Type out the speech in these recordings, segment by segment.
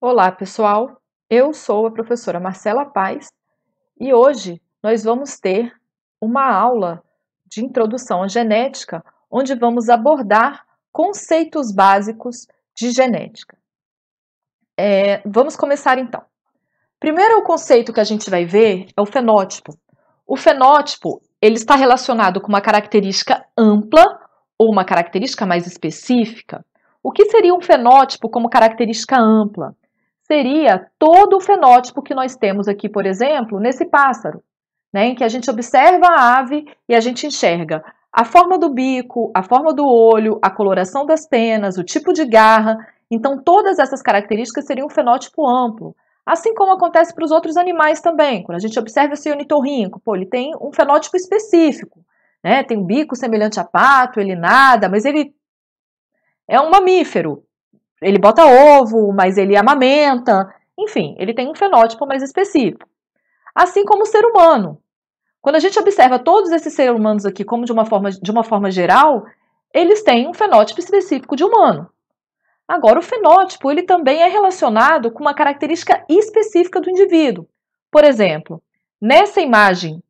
Olá, pessoal. Eu sou a professora Marcela Paz e hoje nós vamos ter uma aula de introdução à genética, onde vamos abordar conceitos básicos de genética. Vamos começar então. Primeiro, o conceito que a gente vai ver é o fenótipo. O fenótipo, ele está relacionado com uma característica ampla ou uma característica mais específica. O que seria um fenótipo como característica ampla? Seria todo o fenótipo que nós temos aqui, por exemplo, nesse pássaro, né, em que a gente observa a ave e a gente enxerga a forma do bico, a forma do olho, a coloração das penas, o tipo de garra. Então, todas essas características seriam um fenótipo amplo. Assim como acontece para os outros animais também. Quando a gente observa esse ornitorrinco, ele tem um fenótipo específico, né? Tem um bico semelhante a pato, ele nada, mas ele é um mamífero. Ele bota ovo, mas ele amamenta. Enfim, ele tem um fenótipo mais específico. Assim como o ser humano. Quando a gente observa todos esses seres humanos aqui como de uma forma geral, eles têm um fenótipo específico de humano. Agora, o fenótipo ele também é relacionado com uma característica específica do indivíduo. Por exemplo, nessa imagem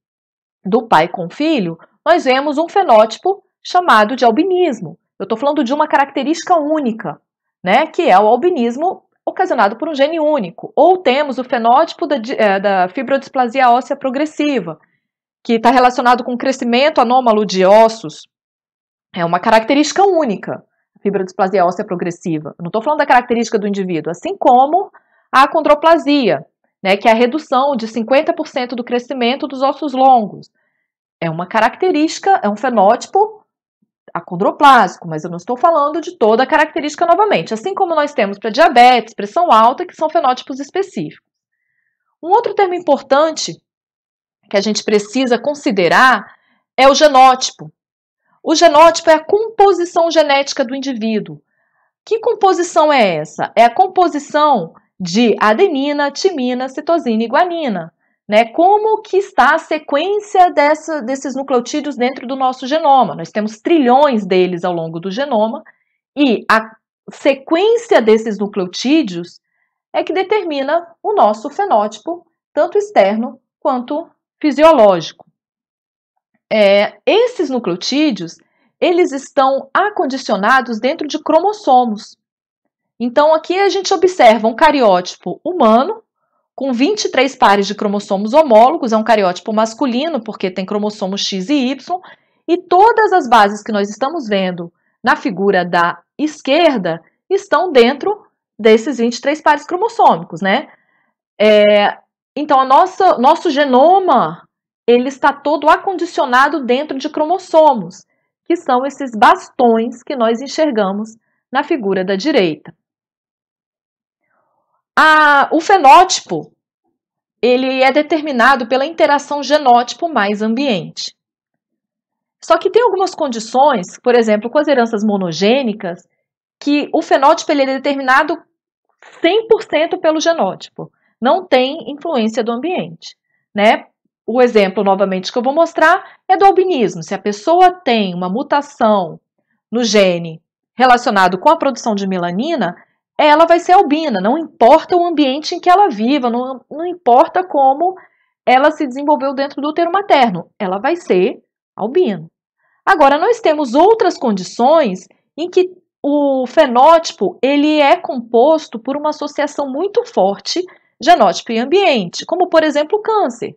do pai com o filho, nós vemos um fenótipo chamado de albinismo. Eu estou falando de uma característica única, né, que é o albinismo ocasionado por um gene único. Ou temos o fenótipo da fibrodisplasia óssea progressiva, que está relacionado com o crescimento anômalo de ossos. É uma característica única. Fibrodisplasia óssea progressiva. Eu não estou falando da característica do indivíduo, assim como a acondroplasia, né, que é a redução de 50% do crescimento dos ossos longos. É uma característica, é um fenótipo acondroplásico, mas eu não estou falando de toda a característica novamente. Assim como nós temos para diabetes, pressão alta, que são fenótipos específicos. Um outro termo importante que a gente precisa considerar é o genótipo. O genótipo é a composição genética do indivíduo. Que composição é essa? É a composição de adenina, timina, citosina e guanina. Né? Como que está a sequência desses nucleotídeos dentro do nosso genoma? Nós temos trilhões deles ao longo do genoma e a sequência desses nucleotídeos é que determina o nosso fenótipo, tanto externo quanto fisiológico. Esses nucleotídeos, eles estão acondicionados dentro de cromossomos. Então, aqui a gente observa um cariótipo humano, com 23 pares de cromossomos homólogos, é um cariótipo masculino, porque tem cromossomos X e Y, e todas as bases que nós estamos vendo na figura da esquerda estão dentro desses 23 pares cromossômicos, né? Então, nosso genoma, ele está todo acondicionado dentro de cromossomos, que são esses bastões que nós enxergamos na figura da direita. O fenótipo, ele é determinado pela interação genótipo mais ambiente. Só que tem algumas condições, por exemplo, com as heranças monogênicas, que o fenótipo ele é determinado 100% pelo genótipo. Não tem influência do ambiente, né? O exemplo, novamente, que eu vou mostrar é do albinismo. Se a pessoa tem uma mutação no gene relacionado com a produção de melanina, ela vai ser albina, não importa o ambiente em que ela viva, não importa como ela se desenvolveu dentro do útero materno, ela vai ser albina. Agora, nós temos outras condições em que o fenótipo ele é composto por uma associação muito forte genótipo e ambiente, como, por exemplo, o câncer.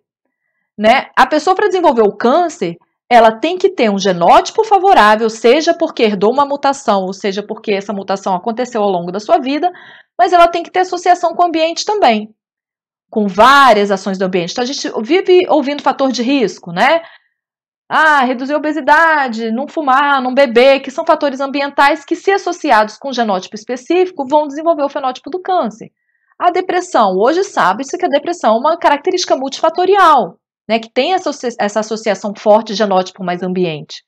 Né? A pessoa, para desenvolver o câncer, ela tem que ter um genótipo favorável, seja porque herdou uma mutação, ou seja porque essa mutação aconteceu ao longo da sua vida, mas ela tem que ter associação com o ambiente também, com várias ações do ambiente. Então, a gente vive ouvindo fator de risco, né? Reduzir a obesidade, não fumar, não beber, que são fatores ambientais que, se associados com um genótipo específico, vão desenvolver o fenótipo do câncer. A depressão, hoje sabe-se que a depressão é uma característica multifatorial, né, que tem essa associação forte genótipo mais ambiente.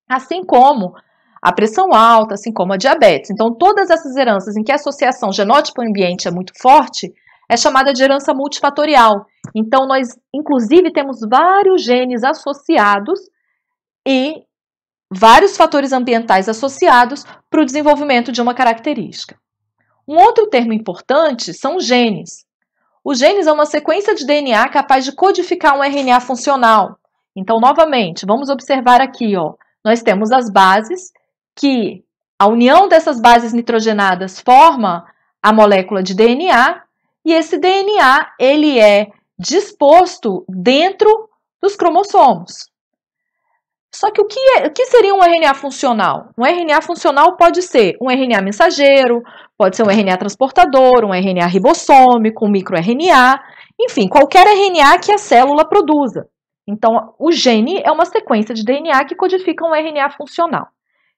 Assim como a pressão alta, assim como a diabetes. Então, todas essas heranças em que a associação genótipo-ambiente é muito forte, é chamada de herança multifatorial. Então, nós, inclusive, temos vários genes associados e vários fatores ambientais associados para o desenvolvimento de uma característica. Um outro termo importante são os genes. Os genes é uma sequência de DNA capaz de codificar um RNA funcional. Então, novamente, vamos observar aqui, ó, nós temos as bases, que a união dessas bases nitrogenadas forma a molécula de DNA, e esse DNA ele é disposto dentro dos cromossomos. Só que o que seria um RNA funcional? Um RNA funcional pode ser um RNA mensageiro, pode ser um RNA transportador, um RNA ribossômico, um microRNA, enfim, qualquer RNA que a célula produza. Então, o gene é uma sequência de DNA que codifica um RNA funcional.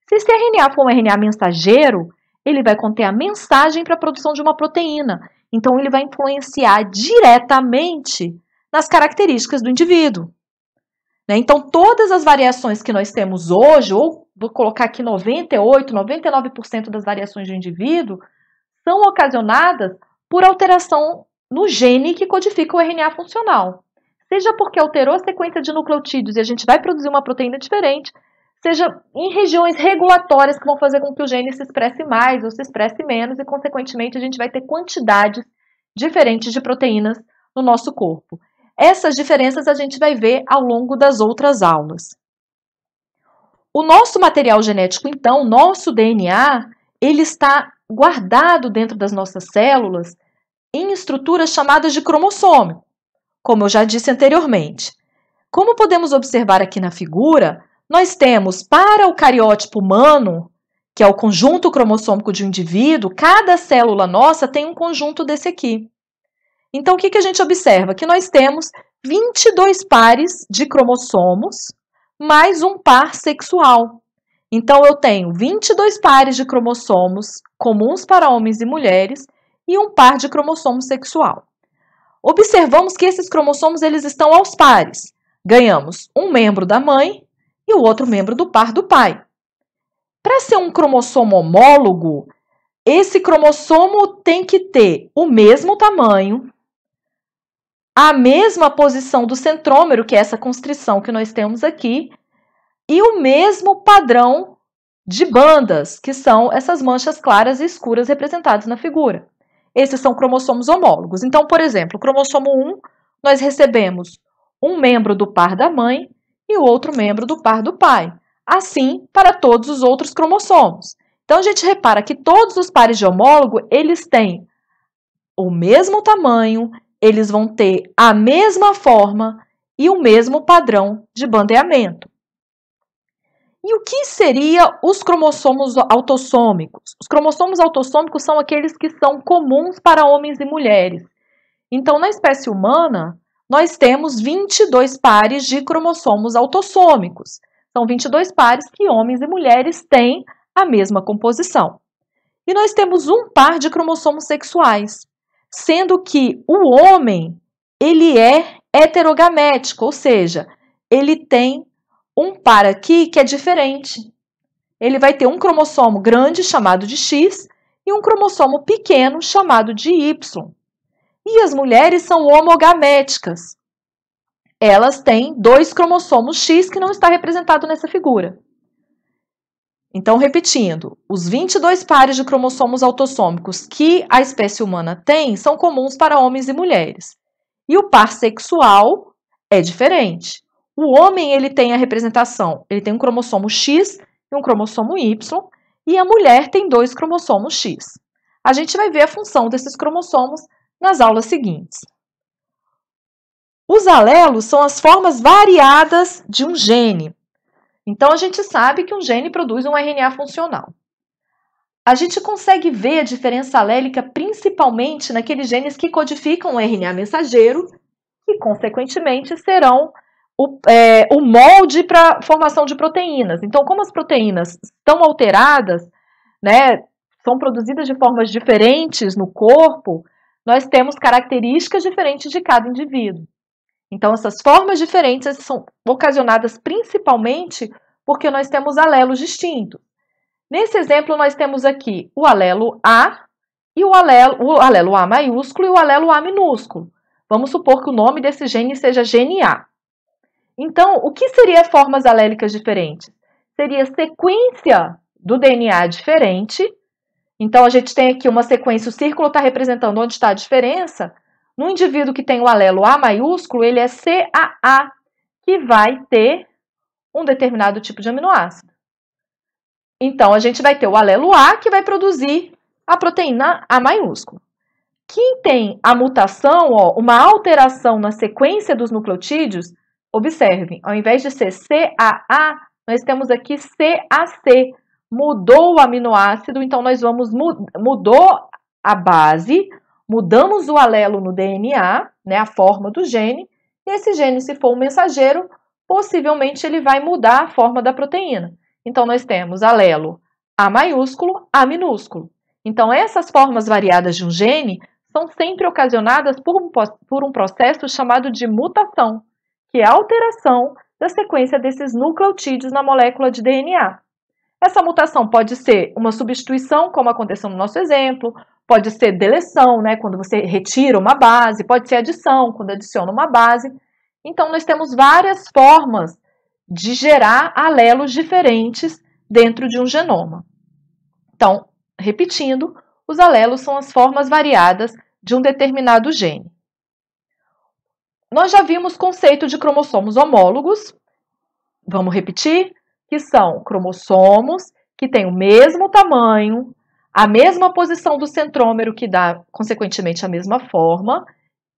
Se esse RNA for um RNA mensageiro, ele vai conter a mensagem para a produção de uma proteína. Então, ele vai influenciar diretamente nas características do indivíduo. Então, todas as variações que nós temos hoje, ou vou colocar aqui 98%, 99% das variações do indivíduo, são ocasionadas por alteração no gene que codifica o RNA funcional. Seja porque alterou a sequência de nucleotídeos e a gente vai produzir uma proteína diferente, seja em regiões regulatórias que vão fazer com que o gene se expresse mais ou se expresse menos, e, consequentemente, a gente vai ter quantidades diferentes de proteínas no nosso corpo. Essas diferenças a gente vai ver ao longo das outras aulas. O nosso material genético, então, nosso DNA, ele está guardado dentro das nossas células em estruturas chamadas de cromossome, como eu já disse anteriormente. Como podemos observar aqui na figura, nós temos para o cariótipo humano, que é o conjunto cromossômico de um indivíduo, cada célula nossa tem um conjunto desse aqui. Então, o que a gente observa? Que nós temos 22 pares de cromossomos mais um par sexual. Então, eu tenho 22 pares de cromossomos comuns para homens e mulheres e um par de cromossomo sexual. Observamos que esses cromossomos eles estão aos pares. Ganhamos um membro da mãe e o outro membro do par do pai. Para ser um cromossomo homólogo, esse cromossomo tem que ter o mesmo tamanho, a mesma posição do centrômero, que é essa constrição que nós temos aqui, e o mesmo padrão de bandas, que são essas manchas claras e escuras representadas na figura. Esses são cromossomos homólogos. Então, por exemplo, o cromossomo 1, nós recebemos um membro do par da mãe e o outro membro do par do pai. Assim, para todos os outros cromossomos. Então, a gente repara que todos os pares de homólogo, eles têm o mesmo tamanho, eles vão ter a mesma forma e o mesmo padrão de bandeamento. E o que seriam os cromossomos autossômicos? Os cromossomos autossômicos são aqueles que são comuns para homens e mulheres. Então, na espécie humana, nós temos 22 pares de cromossomos autossômicos. São 22 pares que homens e mulheres têm a mesma composição. E nós temos um par de cromossomos sexuais, sendo que o homem, ele é heterogamético, ou seja, ele tem um par aqui que é diferente. Ele vai ter um cromossomo grande, chamado de X, e um cromossomo pequeno, chamado de Y. E as mulheres são homogaméticas. Elas têm 2 cromossomos X que não está representado nessa figura. Então, repetindo, os 22 pares de cromossomos autossômicos que a espécie humana tem são comuns para homens e mulheres. E o par sexual é diferente. O homem ele tem a representação, ele tem um cromossomo X e um cromossomo Y, e a mulher tem 2 cromossomos X. A gente vai ver a função desses cromossomos nas aulas seguintes. Os alelos são as formas variadas de um gene. Então, a gente sabe que um gene produz um RNA funcional. A gente consegue ver a diferença alélica principalmente naqueles genes que codificam o RNA mensageiro e, consequentemente, serão o molde para a formação de proteínas. Então, como as proteínas estão alteradas, né, são produzidas de formas diferentes no corpo, nós temos características diferentes de cada indivíduo. Então, essas formas diferentes são ocasionadas principalmente porque nós temos alelos distintos. Nesse exemplo, nós temos aqui o alelo A e o alelo A maiúsculo e o alelo A minúsculo. Vamos supor que o nome desse gene seja gene A. Então, o que seria formas alélicas diferentes? Seria sequência do DNA diferente Então, a gente tem aqui uma sequência, o círculo está representando onde está a diferença. No indivíduo que tem o alelo A maiúsculo, ele é CAA, que vai ter um determinado tipo de aminoácido. Então, a gente vai ter o alelo A, que vai produzir a proteína A maiúsculo. Quem tem a mutação, uma alteração na sequência dos nucleotídeos, observem, ao invés de ser CAA, nós temos aqui CAC. Mudou o aminoácido, então nós vamos mudou a base, mudamos o alelo no DNA, né, a forma do gene, e esse gene, se for um mensageiro, possivelmente ele vai mudar a forma da proteína. Então nós temos alelo A maiúsculo, A minúsculo. Então essas formas variadas de um gene são sempre ocasionadas por um processo chamado de mutação, que é a alteração da sequência desses nucleotídeos na molécula de DNA. Essa mutação pode ser uma substituição, como aconteceu no nosso exemplo, pode ser deleção, né, quando você retira uma base, pode ser adição, quando adiciona uma base. Então, nós temos várias formas de gerar alelos diferentes dentro de um genoma. Então, repetindo, os alelos são as formas variadas de um determinado gene. Nós já vimos o conceito de cromossomos homólogos. Vamos repetir? Que são cromossomos que têm o mesmo tamanho, a mesma posição do centrômero, que dá, consequentemente, a mesma forma,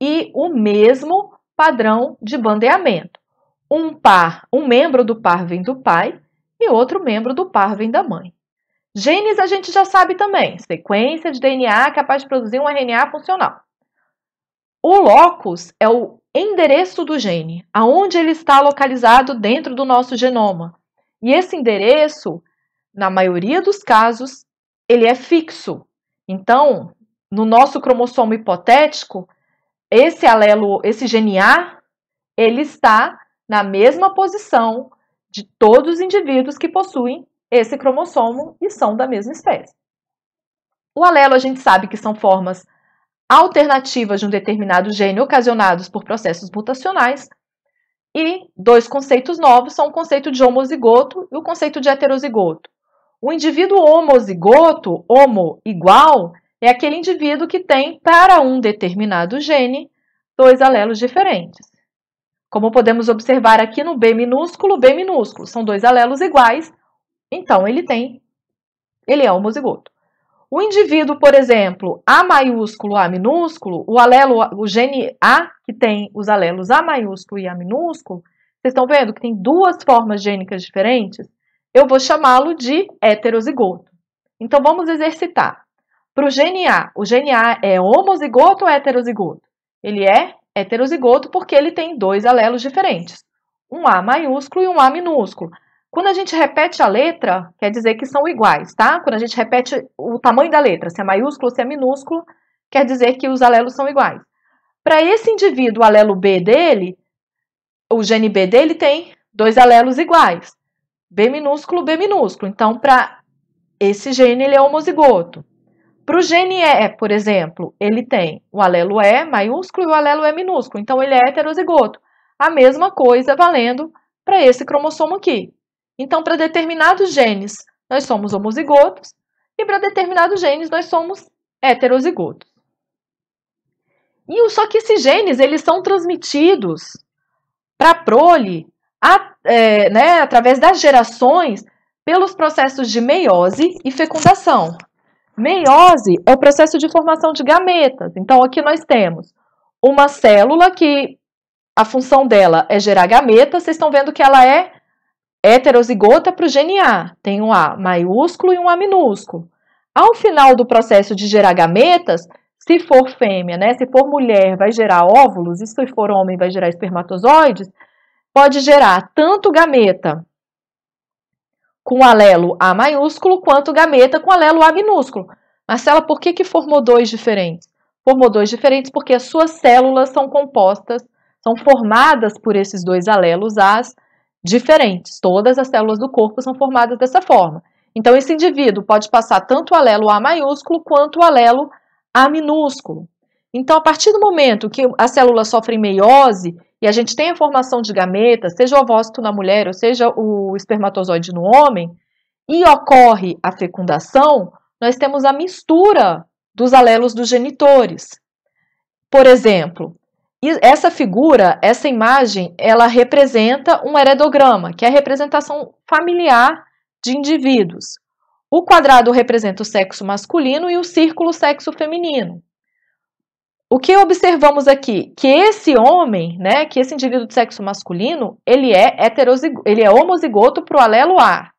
e o mesmo padrão de bandeamento. Um membro do par vem do pai e outro membro do par vem da mãe. Genes a gente já sabe também, sequência de DNA capaz de produzir um RNA funcional. O locus é o endereço do gene, aonde ele está localizado dentro do nosso genoma. E esse endereço, na maioria dos casos, ele é fixo. Então, no nosso cromossomo hipotético, esse alelo, esse gene A, ele está na mesma posição de todos os indivíduos que possuem esse cromossomo e são da mesma espécie. O alelo a gente sabe que são formas alternativas de um determinado gene ocasionados por processos mutacionais. E dois conceitos novos são o conceito de homozigoto e o conceito de heterozigoto. O indivíduo homozigoto, homo igual, é aquele indivíduo que tem, para um determinado gene, dois alelos diferentes. Como podemos observar aqui no B minúsculo, são dois alelos iguais, então ele é homozigoto. O indivíduo, por exemplo, A maiúsculo, A minúsculo, o gene A, que tem os alelos A maiúsculo e A minúsculo, vocês estão vendo que tem duas formas gênicas diferentes? Eu vou chamá-lo de heterozigoto. Então, vamos exercitar. Para o gene A é homozigoto ou heterozigoto? Ele é heterozigoto porque ele tem dois alelos diferentes, um A maiúsculo e um A minúsculo. Quando a gente repete a letra, quer dizer que são iguais, tá? Quando a gente repete o tamanho da letra, se é maiúsculo ou se é minúsculo, quer dizer que os alelos são iguais. Para esse indivíduo, o alelo B dele, o gene B dele tem dois alelos iguais, B minúsculo, B minúsculo. Então, para esse gene, ele é homozigoto. Para o gene E, por exemplo, ele tem o alelo E maiúsculo e o alelo E minúsculo. Então, ele é heterozigoto. A mesma coisa valendo para esse cromossomo aqui. Então, para determinados genes, nós somos homozigotos e para determinados genes, nós somos heterozigotos. Só que esses genes, eles são transmitidos para a prole, através das gerações, pelos processos de meiose e fecundação. Meiose é o processo de formação de gametas. Então, aqui nós temos uma célula que a função dela é gerar gametas. Vocês estão vendo que ela é heterozigota para o gene A, tem um A maiúsculo e um A minúsculo. Ao final do processo de gerar gametas, se for fêmea, né, se for mulher, vai gerar óvulos, e se for homem, vai gerar espermatozoides, pode gerar tanto gameta com alelo A maiúsculo, quanto gameta com alelo A minúsculo. Marcela, por que formou dois diferentes? Formou dois diferentes porque as suas células são formadas por esses dois alelos A's diferentes. Todas as células do corpo são formadas dessa forma. Então, esse indivíduo pode passar tanto o alelo A maiúsculo quanto o alelo A minúsculo. Então, a partir do momento que a célula sofre meiose e a gente tem a formação de gametas, seja o ovócito na mulher ou seja o espermatozoide no homem, e ocorre a fecundação, nós temos a mistura dos alelos dos genitores. Por exemplo, essa figura, essa imagem, ela representa um heredograma, que é a representação familiar de indivíduos. O quadrado representa o sexo masculino e o círculo o sexo feminino. O que observamos aqui? Que esse homem, né, que esse indivíduo de sexo masculino, ele é homozigoto para o alelo A,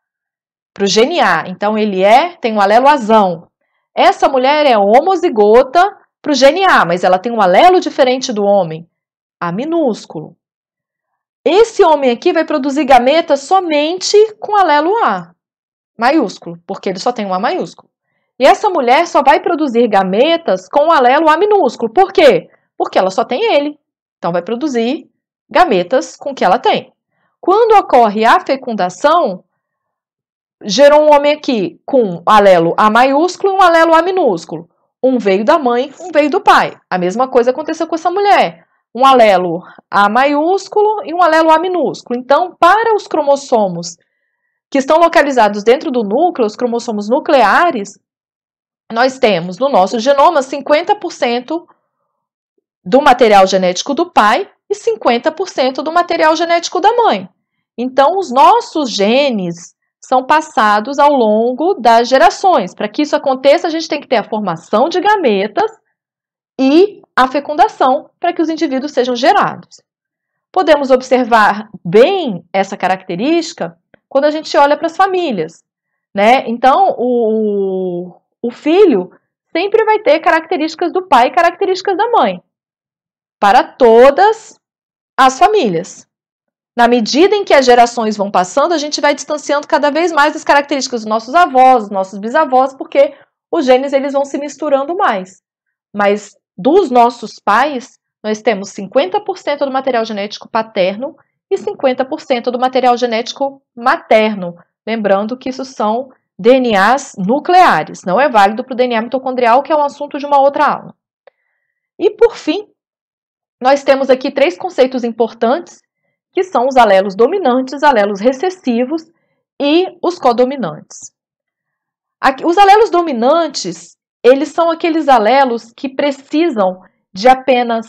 para o gene A. Então, ele tem um alelo azão. Essa mulher é homozigota para o gene A, mas ela tem um alelo diferente do homem, A minúsculo. Esse homem aqui vai produzir gametas somente com alelo A maiúsculo, porque ele só tem um A maiúsculo. E essa mulher só vai produzir gametas com o alelo A minúsculo. Por quê? Porque ela só tem ele. Então, vai produzir gametas com o que ela tem. Quando ocorre a fecundação, gerou um homem aqui com alelo A maiúsculo e um alelo A minúsculo. Um veio da mãe, um veio do pai. A mesma coisa aconteceu com essa mulher. Um alelo A maiúsculo e um alelo A minúsculo. Então, para os cromossomos que estão localizados dentro do núcleo, os cromossomos nucleares, nós temos no nosso genoma 50% do material genético do pai e 50% do material genético da mãe. Então, os nossos genes são passados ao longo das gerações. Para que isso aconteça, a gente tem que ter a formação de gametas e a fecundação para que os indivíduos sejam gerados. Podemos observar bem essa característica quando a gente olha para as famílias, né? Então, o filho sempre vai ter características do pai e características da mãe, para todas as famílias. Na medida em que as gerações vão passando, a gente vai distanciando cada vez mais as características dos nossos avós, dos nossos bisavós, porque os genes eles vão se misturando mais. Mas dos nossos pais, nós temos 50% do material genético paterno e 50% do material genético materno. Lembrando que isso são DNAs nucleares, não é válido para o DNA mitocondrial, que é um assunto de uma outra aula. E, por fim, nós temos aqui 3 conceitos importantes, que são os alelos dominantes, alelos recessivos e os codominantes. Os alelos dominantes, eles são aqueles alelos que precisam de apenas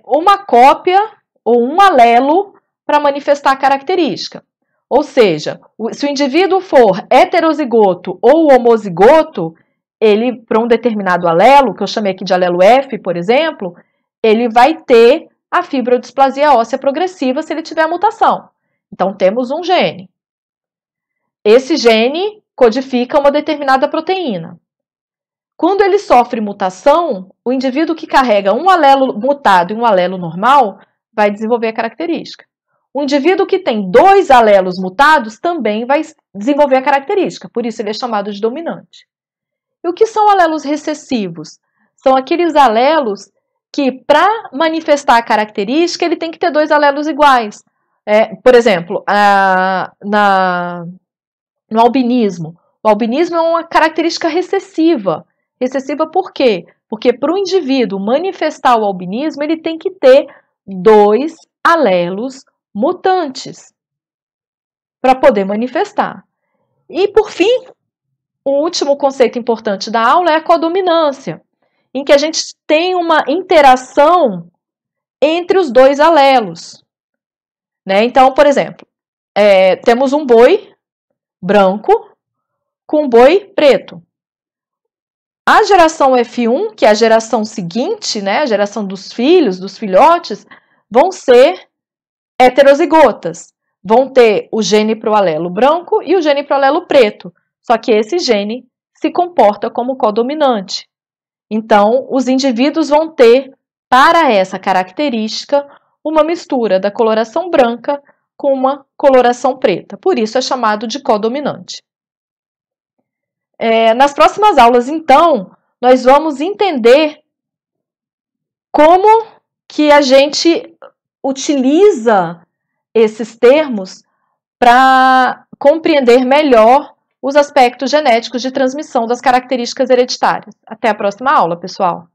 uma cópia ou um alelo para manifestar a característica. Ou seja, se o indivíduo for heterozigoto ou homozigoto, ele, para um determinado alelo, que eu chamei aqui de alelo F, por exemplo, ele vai ter a fibrodisplasia óssea progressiva se ele tiver a mutação. Então, temos um gene. Esse gene codifica uma determinada proteína. Quando ele sofre mutação, o indivíduo que carrega um alelo mutado e um alelo normal vai desenvolver a característica. O indivíduo que tem 2 alelos mutados também vai desenvolver a característica, por isso ele é chamado de dominante. E o que são alelos recessivos? São aqueles alelos que, para manifestar a característica, ele tem que ter 2 alelos iguais. Por exemplo, no albinismo. O albinismo é uma característica recessiva. Recessiva por quê? Porque para o indivíduo manifestar o albinismo, ele tem que ter 2 alelos mutantes para poder manifestar. E, por fim, o último conceito importante da aula é a codominância, em que a gente tem uma interação entre os 2 alelos. Né? Então, por exemplo, temos um boi branco com um boi preto. A geração F1, que é a geração seguinte, né, a geração dos filhos, dos filhotes, vão ser heterozigotas. Vão ter o gene para o alelo branco e o gene para o alelo preto. Só que esse gene se comporta como codominante. Então, os indivíduos vão ter, para essa característica, uma mistura da coloração branca com uma coloração preta. Por isso é chamado de codominante. Nas próximas aulas, então, nós vamos entender como que a gente utiliza esses termos para compreender melhor os aspectos genéticos de transmissão das características hereditárias. Até a próxima aula, pessoal!